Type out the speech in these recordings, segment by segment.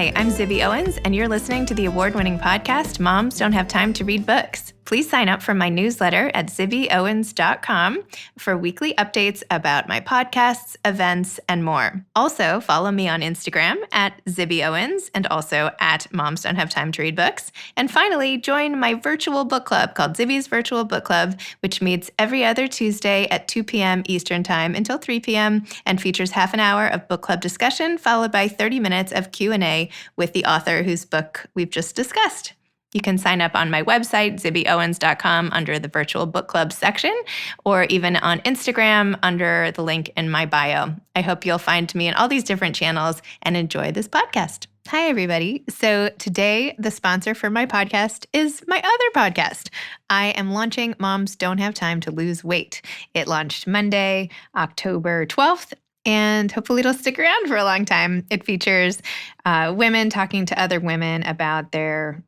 Hi, I'm Zibby Owens, and you're listening to the award-winning podcast, Moms Don't Have Time to Read Books. Please sign up for my newsletter at zibbyowens.com for weekly updates about my podcasts, events, and more. Also, follow me on Instagram at Zibby Owens and also at Moms Don't Have Time to Read Books. And finally, join my virtual book club called Zibby's Virtual Book Club, which meets every other Tuesday at 2 p.m. Eastern Time until 3 p.m. and features half an hour of book club discussion followed by 30 minutes of Q&A with the author whose book we've just discussed. You can sign up on my website, zibbyowens.com, under the Virtual Book Club section, or even on Instagram under the link in my bio. I hope you'll find me in all these different channels and enjoy this podcast. Hi, everybody. So today, the sponsor for my podcast is my other podcast. I am launching Moms Don't Have Time to Lose Weight. It launched Monday, October 12th. And hopefully it'll stick around for a long time. It features women talking to other women about their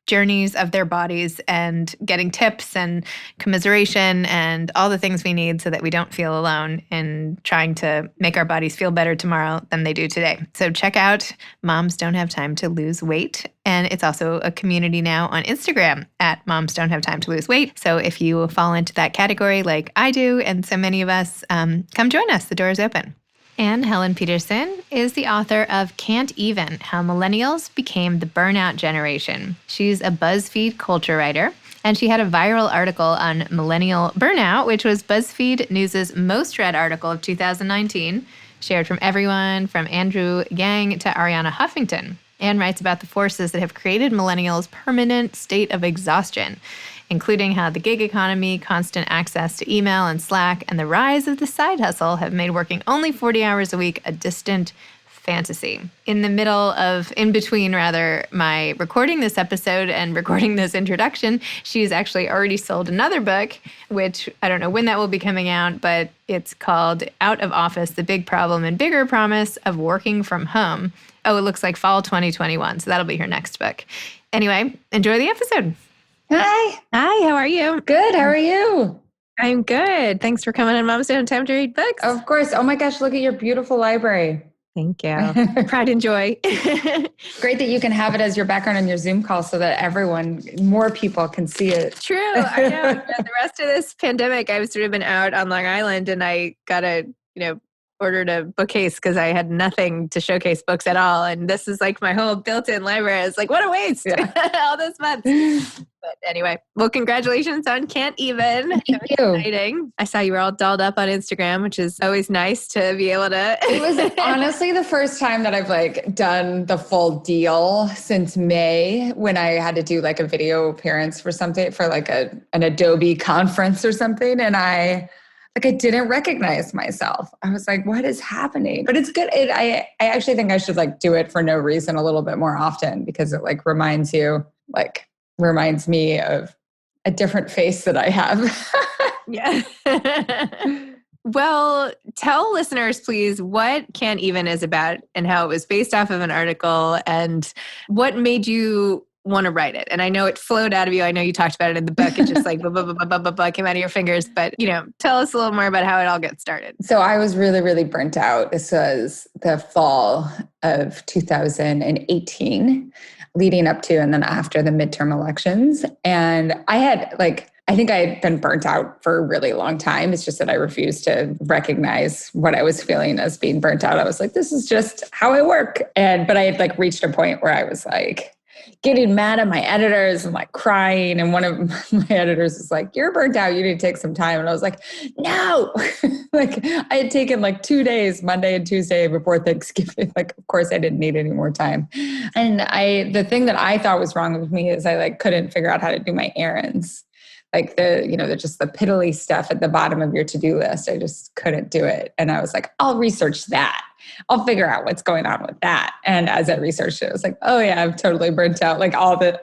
journeys of their bodies and getting tips and commiseration and all the things we need so that we don't feel alone in trying to make our bodies feel better tomorrow than they do today. So check out Moms Don't Have Time to Lose Weight. And it's also a community now on Instagram at Moms Don't Have Time to Lose Weight. So if you fall into that category like I do and so many of us, come join us. The door is open. Anne Helen Petersen is the author of Can't Even: How Millennials Became the Burnout Generation. She's a BuzzFeed culture writer, and she had a viral article on millennial burnout, which was BuzzFeed News' most read article of 2019, shared from everyone from Andrew Yang to Ariana Huffington. Anne writes about the forces that have created millennials' permanent state of exhaustion, including how the gig economy, constant access to email and Slack, and the rise of the side hustle have made working only 40 hours a week a distant fantasy. In between my recording this episode and recording this introduction, she's actually already sold another book, which I don't know when that will be coming out, but it's called Out of Office: The Big Problem and Bigger Promise of Working from Home. Oh, it looks like fall 2021, so that'll be her next book. Anyway, enjoy the episode. Hi. Hi, how are you? Good. How are you? I'm good. Thanks for coming on Moms Don't Have Time to Read Books. Of course. Oh my gosh, look at your beautiful library. Thank you. Pride and joy. Great that you can have it as your background on your Zoom call so that more people can see it. True. I know. The rest of this pandemic, I've sort of been out on Long Island and I ordered a bookcase because I had nothing to showcase books at all. And this is like my whole built-in library. It's like, what a waste. Yeah. All this month. But anyway, well, congratulations on Can't Even. Thank you. Exciting. I saw you were all dolled up on Instagram, which is always nice to be able to. It was honestly the first time that I've done the full deal since May, when I had to do a video appearance for something, for an Adobe conference or something. And I didn't recognize myself. I was like, what is happening? But it's good. I actually think I should do it for no reason a little bit more often, because it reminds me of a different face that I have. Yeah. Well, tell listeners, please, what Can't Even is about and how it was based off of an article and what made you want to write it. And I know it flowed out of you. I know you talked about it in the book. It just blah, blah, blah, blah, blah, blah, came out of your fingers. But, tell us a little more about how it all got started. So I was really, really burnt out. This was the fall of 2018, leading up to and then after the midterm elections. And I think I had been burnt out for a really long time. It's just that I refused to recognize what I was feeling as being burnt out. I was like, this is just how I work. But I had reached a point where I was getting mad at my editors and crying. And one of my editors was like, you're burnt out. You need to take some time. And I was like, no, I had taken 2 days, Monday and Tuesday before Thanksgiving. Of course I didn't need any more time. And the thing that I thought was wrong with me is I couldn't figure out how to do my errands. The piddly stuff at the bottom of your to-do list. I just couldn't do it. And I was like, I'll research that. I'll figure out what's going on with that. And as I researched it, I was like, oh yeah, I'm totally burnt out.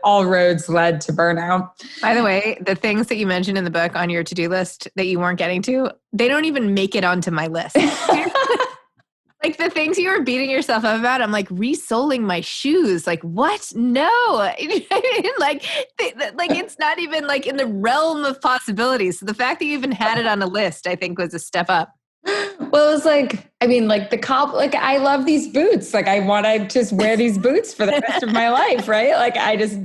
All roads led to burnout. By the way, the things that you mentioned in the book on your to-do list that you weren't getting to, they don't even make it onto my list. The things you were beating yourself up about, I'm resoling my shoes. What? No. It's not even in the realm of possibilities. So the fact that you even had it on a list, I think was a step up. Well, it was like, I mean, like like I love these boots. Like I want to just wear these boots for the rest of my life, right? Like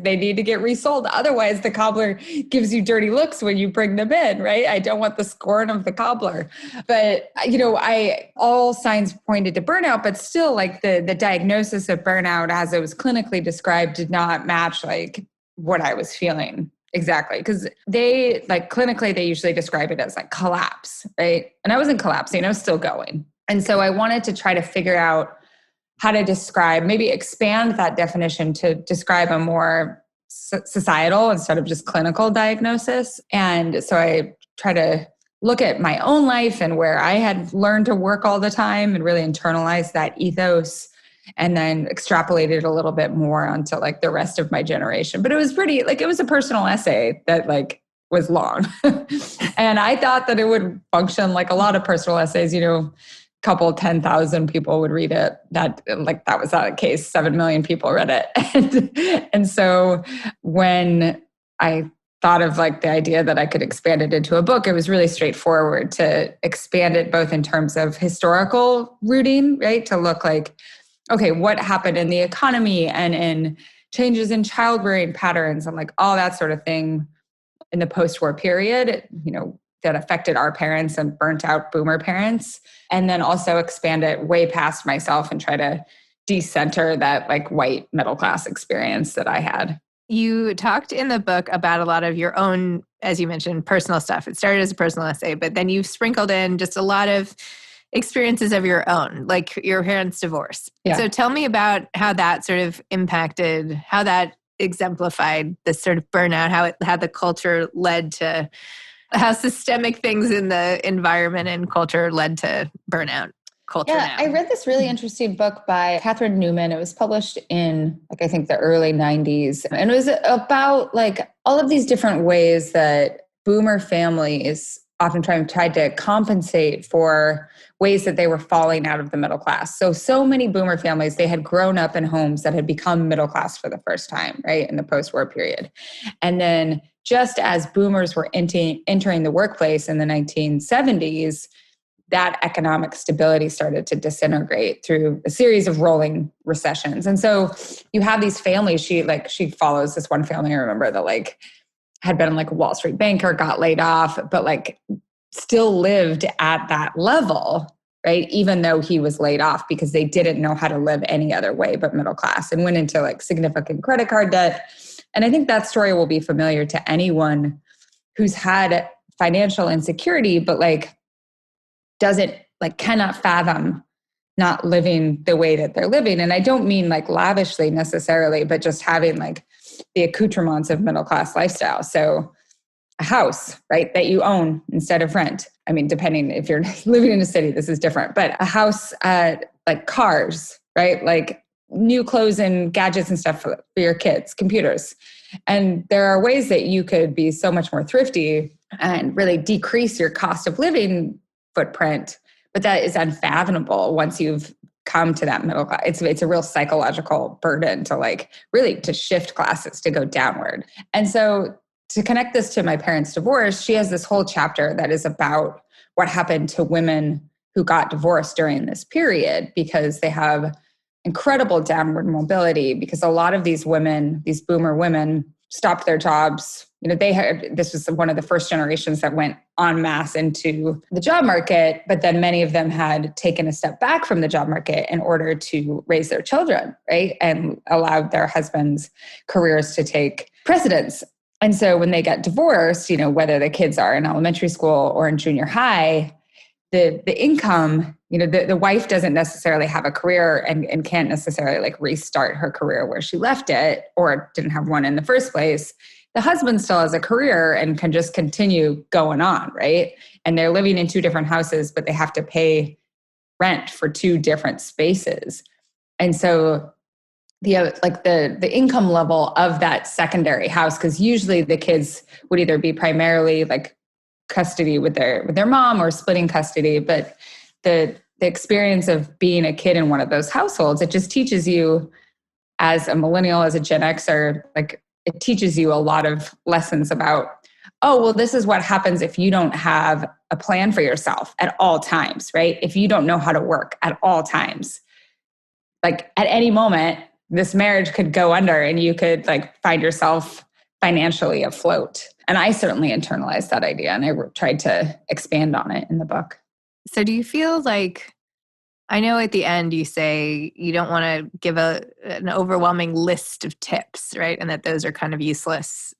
they need to get resold. Otherwise the cobbler gives you dirty looks when you bring them in, right? I don't want the scorn of the cobbler. But, all signs pointed to burnout, but still like the diagnosis of burnout as it was clinically described did not match like what I was feeling. Exactly. Because clinically, they usually describe it as like collapse, right? And I wasn't collapsing, I was still going. And so I wanted to try to figure out how to describe, maybe expand that definition to describe a more societal instead of just clinical diagnosis. And so I try to look at my own life and where I had learned to work all the time and really internalize that ethos, and then extrapolated a little bit more onto like the rest of my generation. But it was it was a personal essay that like was long. And I thought that it would function like a lot of personal essays, couple 10,000 people would read it. That was not the case. 7 million people read it. And so when I thought of like the idea that I could expand it into a book, it was really straightforward to expand it both in terms of historical rooting, right? To look like, okay, what happened in the economy and in changes in childbearing patterns and like all that sort of thing in the post-war period, that affected our parents and burnt out boomer parents. And then also expand it way past myself and try to decenter that like white middle class experience that I had. You talked in the book about a lot of your own, as you mentioned, personal stuff. It started as a personal essay, but then you've sprinkled in just a lot of experiences of your own, like your parents' divorce. Yeah. So tell me about how that sort of impacted, how that exemplified this sort of burnout, how the culture led to, how systemic things in the environment and culture led to burnout culture now. I read this really interesting book by Catherine Newman. It was published in I think the early 90s. And it was about like all of these different ways that boomer families often tried to compensate for ways that they were falling out of the middle class. So many boomer families, they had grown up in homes that had become middle class for the first time, right, in the post-war period. And then just as boomers were entering the workplace in the 1970s, that economic stability started to disintegrate through a series of rolling recessions. And so you have these families, she follows this one family I remember that like had been like a Wall Street banker, got laid off, but like still lived at that level, right? Even though he was laid off because they didn't know how to live any other way but middle class, and went into like significant credit card debt. And I think that story will be familiar to anyone who's had financial insecurity, but like cannot fathom not living the way that they're living. And I don't mean like lavishly necessarily, but just having like the accoutrements of middle-class lifestyle. So a house, right, that you own instead of rent. I mean, depending if you're living in a city, this is different, but a house, like cars, right? Like new clothes and gadgets and stuff for your kids, computers. And there are ways that you could be so much more thrifty and really decrease your cost of living footprint, but that is unfathomable once you've come to that middle class. It's a real psychological burden to like really to shift classes to go downward. And so to connect this to my parents' divorce, she has this whole chapter that is about what happened to women who got divorced during this period, because they have incredible downward mobility, because a lot of these women, these boomer women, stopped their jobs. This was one of the first generations that went en masse into the job market, but then many of them had taken a step back from the job market in order to raise their children, right? And allowed their husbands' careers to take precedence. And so when they get divorced, whether the kids are in elementary school or in junior high, the income, the wife doesn't necessarily have a career and can't necessarily like restart her career where she left it or didn't have one in the first place. The husband still has a career and can just continue going on, right? And they're living in two different houses, but they have to pay rent for two different spaces. And so the income level of that secondary house, because usually the kids would either be primarily like custody with their mom or splitting custody, but the experience of being a kid in one of those households, it just teaches you as a millennial, as a Gen Xer, like it teaches you a lot of lessons about oh, well, this is what happens if you don't have a plan for yourself at all times, right? If you don't know how to work at all times, like at any moment, this marriage could go under and you could like find yourself financially afloat. And I certainly internalized that idea and I tried to expand on it in the book. So do you feel like, I know at the end you say you don't want to give an overwhelming list of tips, right? And that those are kind of useless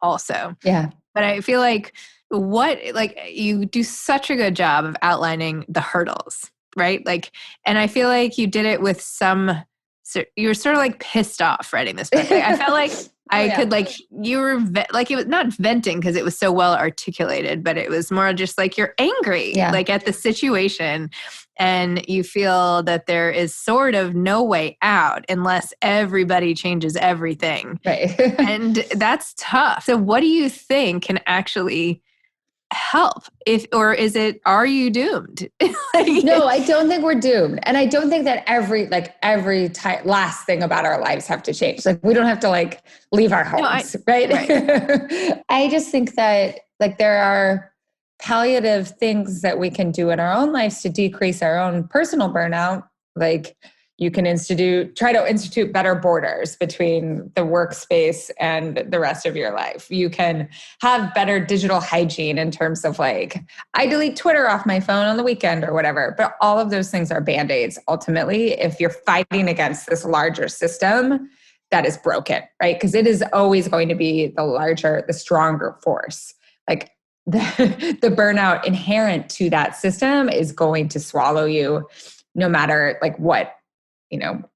also. Yeah. But I feel like you do such a good job of outlining the hurdles, right? Like, and I feel like you did it with you were sort of like pissed off writing this book. Like, I felt like could like, you were like, it was not venting because it was so well articulated, but it was more just like you're angry, like at the situation. And you feel that there is sort of no way out unless everybody changes everything. Right. And that's tough. So what do you think can actually help? Are you doomed? No, I don't think we're doomed. And I don't think that every last thing about our lives have to change. Like we don't have to like leave our homes, right? I just think that like there are palliative things that we can do in our own lives to decrease our own personal burnout. Like you can try to institute better borders between the workspace and the rest of your life. You can have better digital hygiene in terms of like, I delete Twitter off my phone on the weekend or whatever. But all of those things are Band-Aids ultimately if you're fighting against this larger system that is broken, right? Because it is always going to be the stronger force. Like the burnout inherent to that system is going to swallow you no matter like what,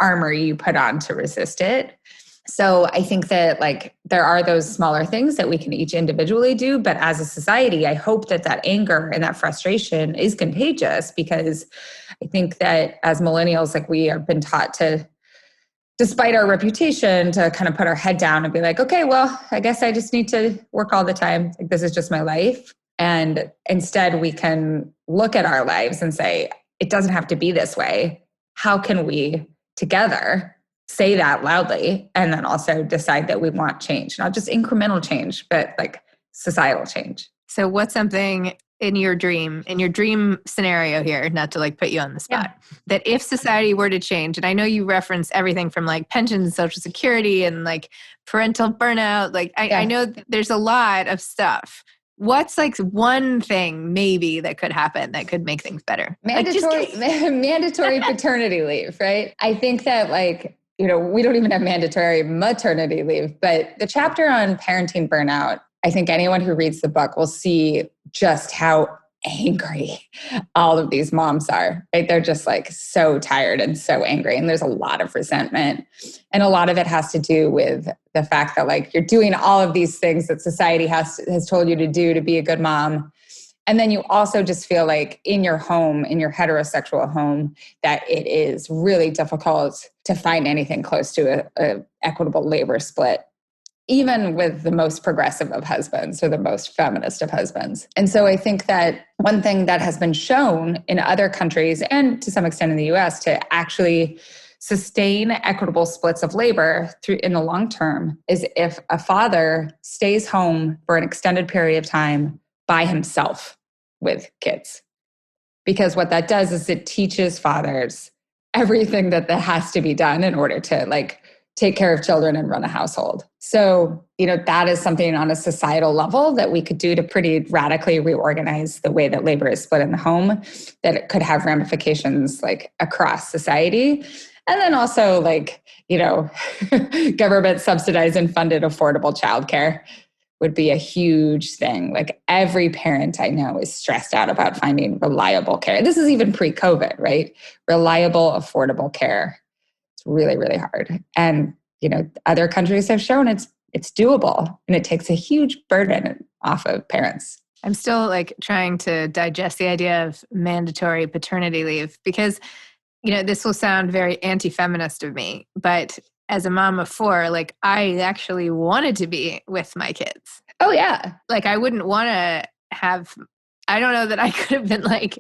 armor you put on to resist it. So I think that like there are those smaller things that we can each individually do, but as a society, I hope that anger and that frustration is contagious because I think that as millennials, like we have been taught to, despite our reputation, to kind of put our head down and be like, okay, well, I guess I just need to work all the time. Like this is just my life. And instead we can look at our lives and say, it doesn't have to be this way. How can we together say that loudly and then also decide that we want change, not just incremental change, but like societal change? So what's something in your dream scenario here, not to like put you on the spot, that if society were to change, and I know you reference everything from like pensions and social security and like parental burnout, like I know there's a lot of stuff. What's like one thing maybe that could happen that could make things better? Mandatory paternity leave, right? I think that like, we don't even have mandatory maternity leave, but the chapter on parenting burnout, I think anyone who reads the book will see just how angry all of these moms are, right? They're just like so tired and so angry. And there's a lot of resentment. And a lot of it has to do with the fact that like you're doing all of these things that society has told you to do to be a good mom. And then you also just feel like in your home, in your heterosexual home, that it is really difficult to find anything close to a equitable labor split, even with the most progressive of husbands or the most feminist of husbands. And so I think that one thing that has been shown in other countries and to some extent in the US to actually sustain equitable splits of labor in the long term is if a father stays home for an extended period of time by himself with kids. Because what that does is it teaches fathers everything that has to be done in order to like take care of children and run a household. So, that is something on a societal level that we could do to pretty radically reorganize the way that labor is split in the home, that it could have ramifications like across society. And then also like, government subsidized and funded affordable childcare would be a huge thing. Like every parent I know is stressed out about finding reliable care. This is even pre-COVID, right? Reliable, affordable care. It's really, really hard. And, other countries have shown it's doable and it takes a huge burden off of parents. I'm still like trying to digest the idea of mandatory paternity leave because, this will sound very anti-feminist of me, but as a mom of 4, like I actually wanted to be with my kids. Oh yeah. Like I wouldn't want to have I don't know that I could have been like,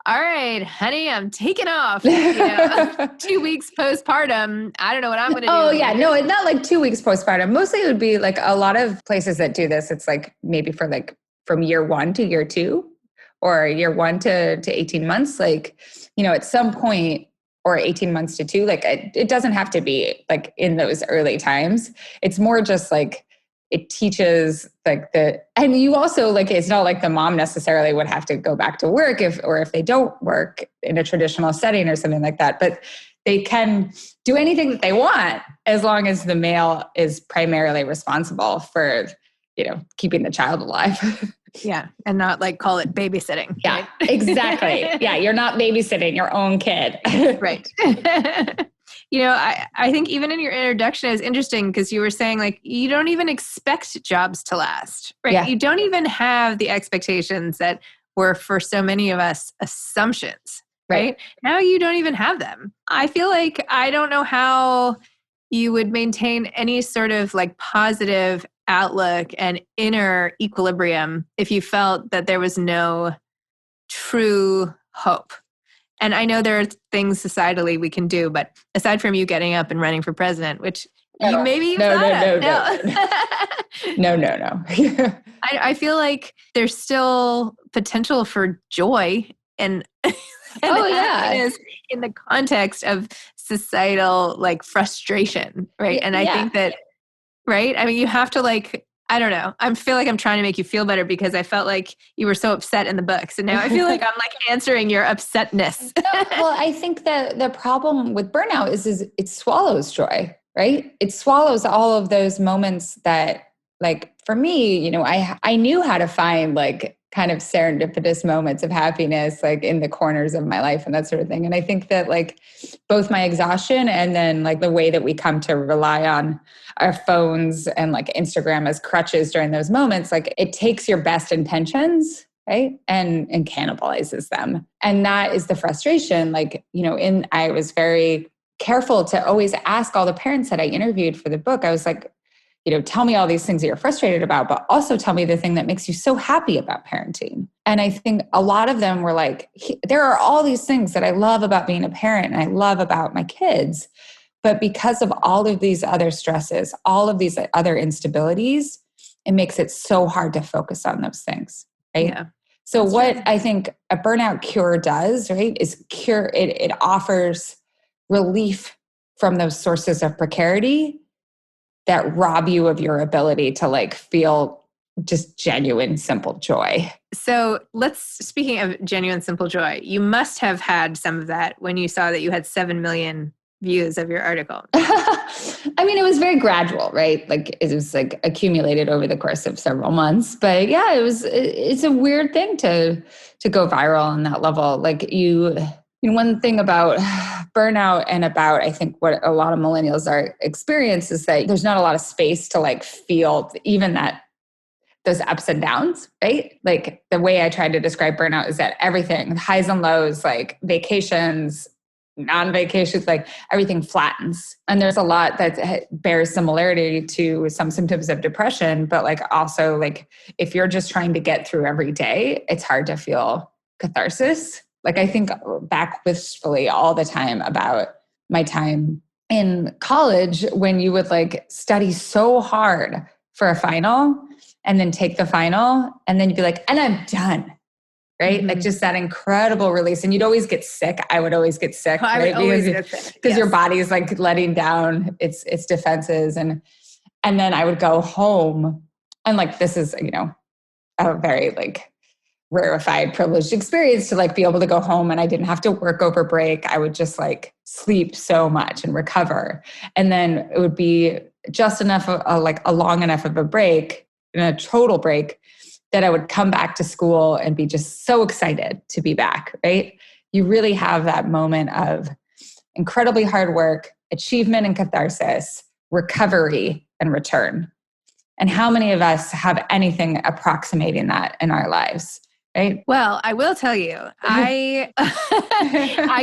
all right, honey, I'm taking off, 2 weeks postpartum. I don't know what I'm going to do. Oh yeah. No, it's not like 2 weeks postpartum. Mostly it would be like a lot of places that do this. It's like maybe for like from year 1 to year 2 or year 1 to 18 months. Like, at some point, or 18 months to 2, like it doesn't have to be like in those early times. It's more just like, it teaches like and you also like, it's not like the mom necessarily would have to go back to work if they don't work in a traditional setting or something like that, but they can do anything that they want as long as the male is primarily responsible for, keeping the child alive. Yeah. And not like call it babysitting. Yeah, right? Exactly. Yeah. You're not babysitting your own kid. Right. I think even in your introduction is interesting because you were saying like, you don't even expect jobs to last, right? Yeah. You don't even have the expectations that were for so many of us assumptions, right? Now you don't even have them. I feel like I don't know how you would maintain any sort of like positive outlook and inner equilibrium if you felt that there was no true hope. And I know there are things societally we can do, but aside from you getting up and running for president, which you maybe no. I feel like there's still potential for joy and happiness in the context of societal like frustration, right? And I think that, right? I mean, you have to like, I don't know. I feel like I'm trying to make you feel better because I felt like you were so upset in the books. And now I feel like I'm like answering your upsetness. Well, I think that the problem with burnout is it swallows joy, right? It swallows all of those moments that, like, for me, I knew how to find like kind of serendipitous moments of happiness, like in the corners of my life and that sort of thing. And I think that like both my exhaustion and then like the way that we come to rely on our phones and like Instagram as crutches during those moments, like it takes your best intentions, right? And cannibalizes them. And that is the frustration. Like, I was very careful to always ask all the parents that I interviewed for the book. I was like, tell me all these things that you're frustrated about, but also tell me the thing that makes you so happy about parenting. And I think a lot of them were like, there are all these things that I love about being a parent and I love about my kids. But because of all of these other stresses, all of these other instabilities, it makes it so hard to focus on those things, right? Yeah. So what I think a burnout cure does, right, is it offers relief from those sources of precarity that rob you of your ability to like feel just genuine, simple joy. So speaking of genuine, simple joy, you must have had some of that when you saw that you had 7 million views of your article. I mean, it was very gradual, right? Like it was like accumulated over the course of several months, but yeah, it's a weird thing to go viral on that level. Like one thing about burnout and about, I think, what a lot of millennials are experiencing is that there's not a lot of space to like feel even those ups and downs, right? Like the way I tried to describe burnout is that everything, highs and lows, like vacations, non-vacations, like everything flattens. And there's a lot that bears similarity to some symptoms of depression, but like also like if you're just trying to get through every day, it's hard to feel catharsis. Like I think back wistfully all the time about my time in college when you would like study so hard for a final and then take the final and then you'd be like, and I'm done, right? Mm-hmm. Like just that incredible release. And you'd always get sick. I would always get sick, right? Because your body is like letting down its defenses. And then I would go home and like, this is, a very like rarefied, privileged experience to like be able to go home and I didn't have to work over break. I would just like sleep so much and recover. And then it would be just enough of a long enough of a break and a total break that I would come back to school and be just so excited to be back, right? You really have that moment of incredibly hard work, achievement and catharsis, recovery and return. And how many of us have anything approximating that in our lives? Right. Well, I will tell you, I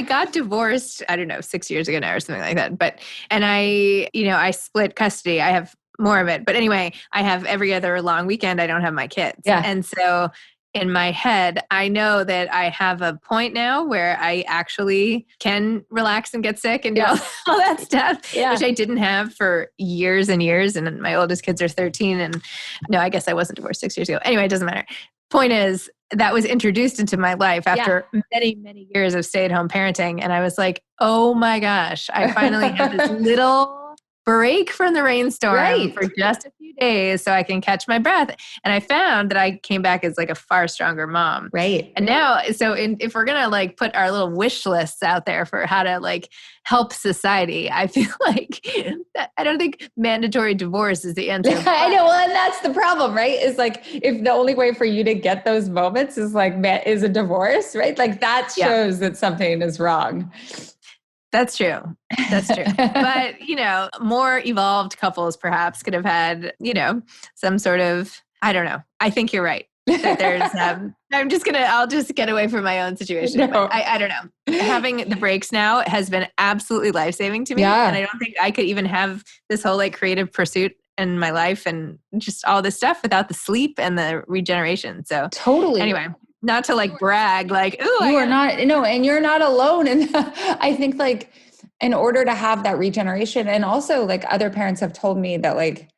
got divorced, I don't know, 6 years ago now or something like that. And I split custody. I have more of it. But anyway, I have every other long weekend, I don't have my kids. Yeah. And so in my head, I know that I have a point now where I actually can relax and get sick and do all that stuff, which I didn't have for years and years. And my oldest kids are 13. And no, I guess I wasn't divorced 6 years ago. Anyway, it doesn't matter. Point is, that was introduced into my life after many, many years of stay-at-home parenting. And I was like, oh my gosh, I finally have this little break from the rainstorm for just a few days so I can catch my breath. And I found that I came back as like a far stronger mom. Right. And now, so if we're going to like put our little wish lists out there for how to like help society, I feel like I don't think mandatory divorce is the answer. I know. Well, and that's the problem, right? Is like, if the only way for you to get those moments is like, is a divorce, right? Like that shows that something is wrong. That's true. That's true. But, more evolved couples perhaps could have had, some sort of, I don't know. I think you're right. That there's, I'll just get away from my own situation. No. But I don't know. Having the breaks now has been absolutely life-saving to me. Yeah. And I don't think I could even have this whole like creative pursuit in my life and just all this stuff without the sleep and the regeneration. So totally. Anyway. Not to like brag, like, ooh, you are not, no, and you're not alone. And I think like in order to have that regeneration, and also like other parents have told me that like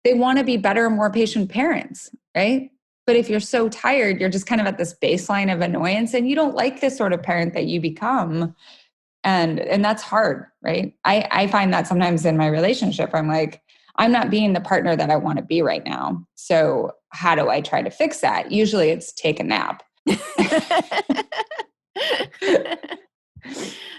they want to be better and more patient parents, right? But if you're so tired, you're just kind of at this baseline of annoyance and you don't like this sort of parent that you become. And that's hard, right? I find that sometimes in my relationship, I'm like, I'm not being the partner that I want to be right now. So how do I try to fix that? Usually it's take a nap.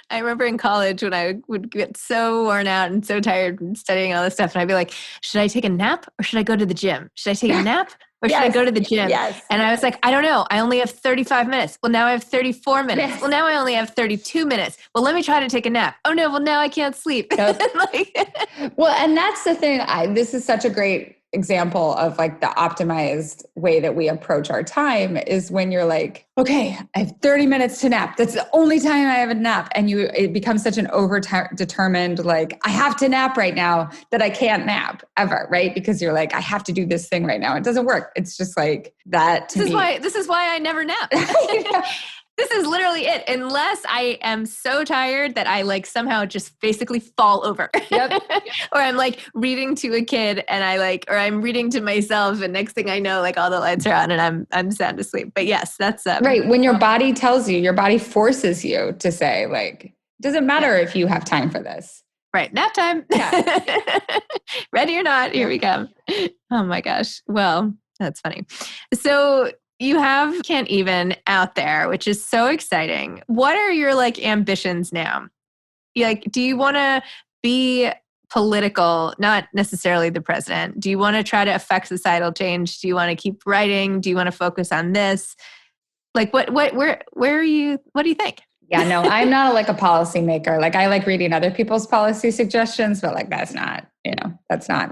I remember in college when I would get so worn out and so tired from studying all this stuff. And I'd be like, should I take a nap or should I go to the gym? Should I take a nap or should I go to the gym? Yes. And I was like, I don't know. I only have 35 minutes. Well, now I have 34 minutes. Yes. Well, now I only have 32 minutes. Well, let me try to take a nap. Oh no. Well, now I can't sleep. Yep. Well, and that's the thing. This is such a great example of like the optimized way that we approach our time is when you're like, okay, I have 30 minutes to nap. That's the only time I have a nap. And it becomes such an determined, like, I have to nap right now that I can't nap ever, right? Because you're like, I have to do this thing right now. It doesn't work. It's just like that. This is why I never nap. This is literally it. Unless I am so tired that I like somehow just basically fall over. Yep. Or I'm like reading to a kid and or I'm reading to myself and next thing I know, like all the lights are on and I'm sound asleep. But yes, that's right. When your body tells you, your body forces you to say like, it doesn't matter if you have time for this. Right. Nap time. Yeah. Ready or not, here we come. Oh my gosh. Well, that's funny. So you have Can't Even out there, which is so exciting. What are your like ambitions now? Do you want to be political, not necessarily the president? Do you want to try to affect societal change? Do you want to keep writing? Do you want to focus on this? Like where are you? What do you think? Yeah, no, I'm not like a policymaker. Like I like reading other people's policy suggestions, but like that's not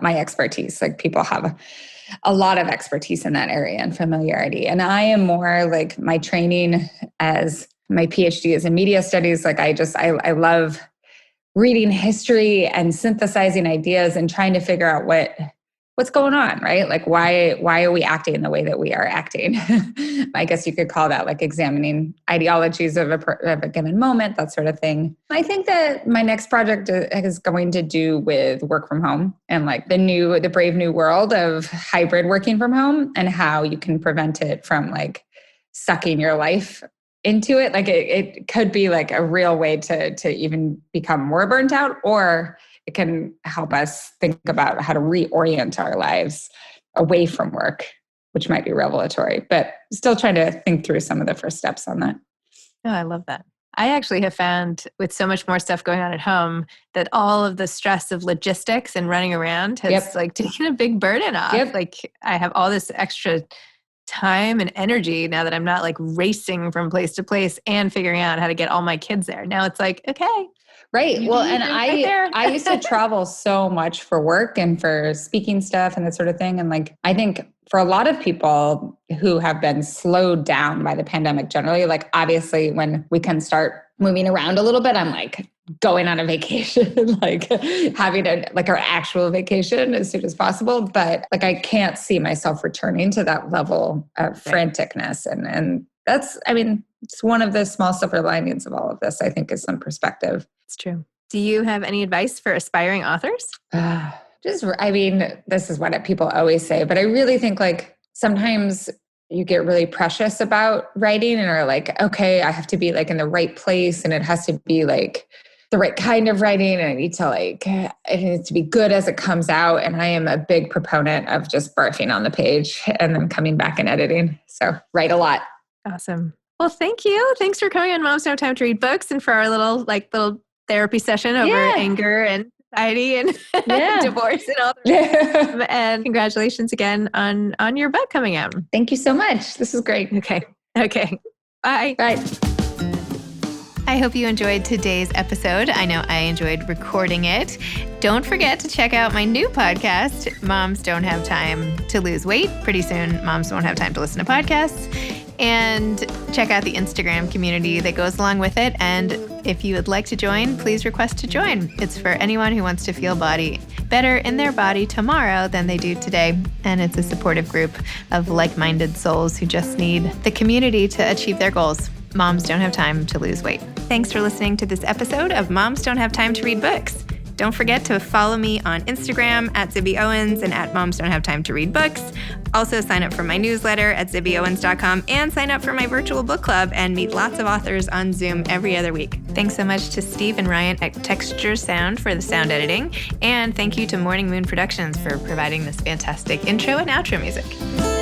my expertise. Like people have a lot of expertise in that area and familiarity. And I am more like my training as my PhD is in media studies. Like I love reading history and synthesizing ideas and trying to figure out what's going on, right? Like why are we acting the way that we are acting? I guess you could call that like examining ideologies of a given moment, that sort of thing. I think that my next project is going to do with work from home and like the brave new world of hybrid working from home and how you can prevent it from like sucking your life into it. Like it could be like a real way to even become more burnt out, or it can help us think about how to reorient our lives away from work, which might be revelatory, but still trying to think through some of the first steps on that. Oh, I love that. I actually have found with so much more stuff going on at home that all of the stress of logistics and running around has like taken a big burden off. Yep. Like I have all this extra time and energy now that I'm not like racing from place to place and figuring out how to get all my kids there. Now it's like, okay. Right. Well, and I used to travel so much for work and for speaking stuff and that sort of thing. And like, I think for a lot of people who have been slowed down by the pandemic generally, like obviously when we can start moving around a little bit, I'm like going on a vacation, like having our actual vacation as soon as possible. But like, I can't see myself returning to that level of franticness. And that's, I mean, it's one of the small silver linings of all of this, I think, is some perspective. It's true. Do you have any advice for aspiring authors? I mean, this is what people always say, but I really think like sometimes you get really precious about writing and are like, okay, I have to be like in the right place and it has to be like the right kind of writing and I need to like, it needs to be good as it comes out. And I am a big proponent of just barfing on the page and then coming back and editing. So write a lot. Awesome. Well, thank you. Thanks for coming on Moms Don't Have Time to Read Books and for our little therapy session over anger and anxiety and divorce and all that. And congratulations again on your book coming out. Thank you so much. This is great. Okay. Bye. Bye. I hope you enjoyed today's episode. I know I enjoyed recording it. Don't forget to check out my new podcast, Moms Don't Have Time to Lose Weight. Pretty soon, moms won't have time to listen to podcasts. And check out the Instagram community that goes along with it. And if you would like to join, please request to join. It's for anyone who wants to feel better in their body tomorrow than they do today. And it's a supportive group of like-minded souls who just need the community to achieve their goals. Moms don't have time to lose weight. Thanks for listening to this episode of Moms Don't Have Time to Read Books. Don't forget to follow me on Instagram at Zibby Owens and at Moms Don't Have Time to Read Books. Also sign up for my newsletter at zibbyowens.com and sign up for my virtual book club and meet lots of authors on Zoom every other week. Thanks so much to Steve and Ryan at Texture Sound for the sound editing. And thank you to Morning Moon Productions for providing this fantastic intro and outro music.